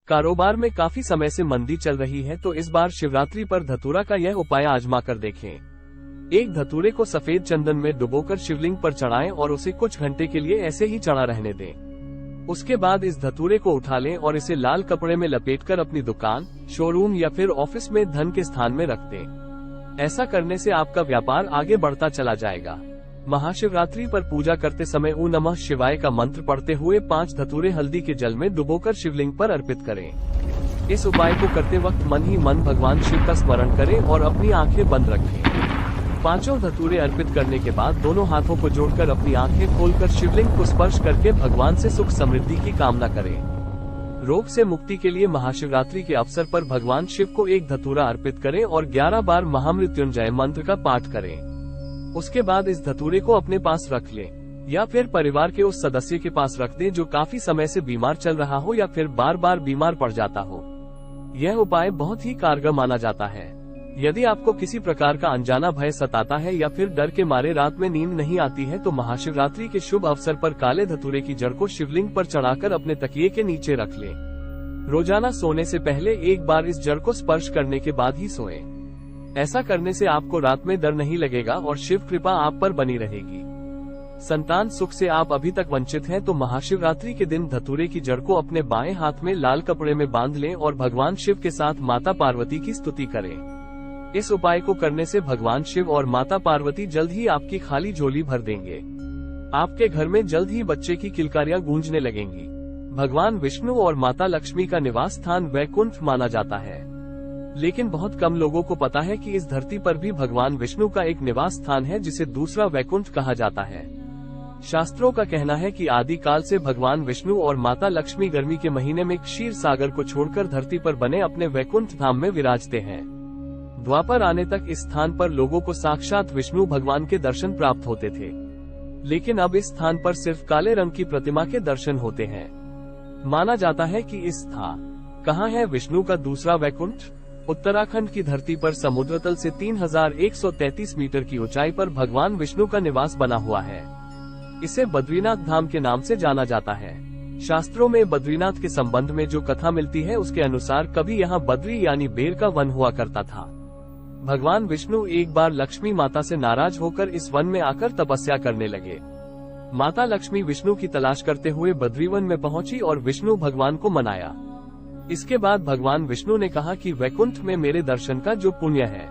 कारोबार में काफी समय से मंदी चल रही है, तो इस बार शिवरात्रि पर धतूरा का यह उपाय आजमा कर देखें। एक धतूरे को सफेद चंदन में डुबोकर शिवलिंग पर चढ़ाएं और उसे कुछ घंटे के लिए ऐसे ही चढ़ा रहने दें। उसके बाद इस धतूरे को उठा लें और इसे लाल कपड़े में लपेटकर अपनी दुकान, शोरूम या फिर ऑफिस में धन के स्थान में रख दें। ऐसा करने से आपका व्यापार आगे बढ़ता चला जाएगा। महाशिवरात्रि पर पूजा करते समय ओम नमः शिवाय का मंत्र पढ़ते हुए 5 धतूरे हल्दी के जल में डुबोकर शिवलिंग पर अर्पित करें। इस उपाय को करते वक्त मन ही मन भगवान शिव का स्मरण करें और अपनी आंखें बंद रखें। 5 धतूरे अर्पित करने के बाद दोनों हाथों को जोड़कर अपनी आंखें खोलकर शिवलिंग को स्पर्श करके भगवान से सुख समृद्धि की कामना करें। रोग से मुक्ति के लिए महाशिवरात्रि के अवसर पर भगवान शिव को एक धतूरा अर्पित करें और 11 बार महामृत्युंजय मंत्र का पाठ करें। उसके बाद इस धतूरे को अपने पास रख लें या फिर परिवार के उस सदस्य के पास रख दें जो काफी समय से बीमार चल रहा हो या फिर बार बार बीमार पड़ जाता हो। यह उपाय बहुत ही कारगर माना जाता है। यदि आपको किसी प्रकार का अनजाना भय सताता है या फिर डर के मारे रात में नींद नहीं आती है, तो महाशिवरात्रि के शुभ अवसर पर काले धतूरे की जड़ को शिवलिंग पर चढ़ाकर अपने तकिए के नीचे रख लें। रोजाना सोने से पहले एक बार इस जड़ को स्पर्श करने के बाद ही सोएं। ऐसा करने से आपको रात में डर नहीं लगेगा और शिव कृपा आप पर बनी रहेगी। संतान सुख से आप अभी तक वंचित हैं, तो महाशिवरात्रि के दिन धतूरे की जड़ को अपने बाएं हाथ में लाल कपड़े में बांध लें और भगवान शिव के साथ माता पार्वती की स्तुति करें। इस उपाय को करने से भगवान शिव और माता पार्वती जल्द ही आपकी खाली झोली भर देंगे। आपके घर में जल्द ही बच्चे की किलकारियां गूंजने लगेंगी। भगवान विष्णु और माता लक्ष्मी का निवास स्थान वैकुंठ माना जाता है, लेकिन बहुत कम लोगों को पता है कि इस धरती पर भी भगवान विष्णु का एक निवास स्थान है जिसे दूसरा वैकुंठ कहा जाता है। शास्त्रों का कहना है कि आदि काल से भगवान विष्णु और माता लक्ष्मी गर्मी के महीने में क्षीर सागर को छोड़कर धरती पर बने अपने वैकुंठ धाम में विराजते हैं। द्वापर आने तक इस स्थान पर लोगों को साक्षात विष्णु भगवान के दर्शन प्राप्त होते थे, लेकिन अब इस स्थान पर सिर्फ काले रंग की प्रतिमा के दर्शन होते हैं। माना जाता है कि इस कहाँ है विष्णु का दूसरा वैकुंठ? उत्तराखंड की धरती पर समुद्र तल से 3133 मीटर की ऊंचाई पर भगवान विष्णु का निवास बना हुआ है। इसे बद्रीनाथ धाम के नाम से जाना जाता है। शास्त्रों में बद्रीनाथ के संबंध में जो कथा मिलती है उसके अनुसार कभी यहाँ बद्री यानी बेर का वन हुआ करता था। भगवान विष्णु एक बार लक्ष्मी माता से नाराज होकर इस वन में आकर तपस्या करने लगे। माता लक्ष्मी विष्णु की तलाश करते हुए बद्रीवन में पहुंची और विष्णु भगवान को मनाया। इसके बाद भगवान विष्णु ने कहा कि वैकुंठ में मेरे दर्शन का जो पुण्य है